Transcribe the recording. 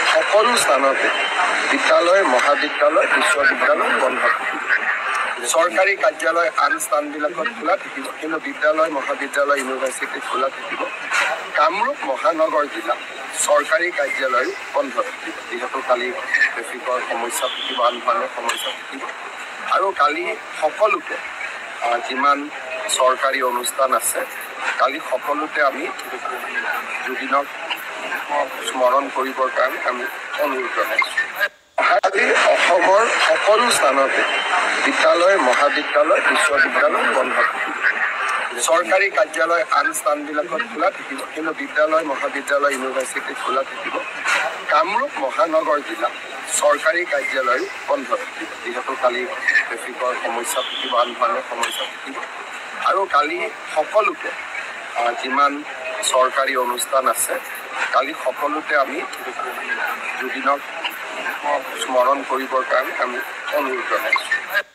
সকলো স্থানতে বিদ্যালয়, মহাবিদ্যালয়, বিশ্ববিদ্যালয় বন্ধ থাকিব। চৰকাৰী কাৰ্যালয় আন স্থানবিলাকত খোলা থাকিব, কিন্তু বিদ্যালয়, মহাবিদ্যালয়, ইউনিভাৰ্চিটি খোলা থাকিব। কামৰূপ মহানগৰ জিলা চৰকাৰী কাৰ্যালয় বন্ধ থাকিব, যিহেতু কালি ট্ৰেফিকৰ সমস্যা থাকিব, আন ধৰণৰ সমস্যা থাকিব। আৰু কালি সকলোতে যিমান চৰকাৰী অনুষ্ঠান আছে, কালি সকলোতে আমি জুবিনক স্মৰণ কৰিবৰ কাৰণে আমি অনুৰোধ জনাইছোঁ। কালি অসমৰ সকলো স্থানতে বিদ্যালয়, মহাবিদ্যালয়, বিশ্ববিদ্যালয় বন্ধ থাকিব। চৰকাৰী কাৰ্যালয় আন স্থানবিলাকত খোলা থাকিব, কিন্তু বিদ্যালয়, মহাবিদ্যালয়, ইউনিভাৰ্চিটি খোলা থাকিব। কামৰূপ মহানগৰ জিলা চৰকাৰী কাৰ্যালয় বন্ধ থাকিব, যিহেতু কালি ট্ৰেফিকৰ সমস্যা থাকিব, আন ধৰণৰ সমস্যা থাকিব। আৰু কালি সকলোতে যিমান চৰকাৰী অনুষ্ঠান আছে, কালি সকলোতে আমি জুবিনক স্মৰণ কৰিবৰ কাৰণে আমি অনুৰোধ জনাইছোঁ।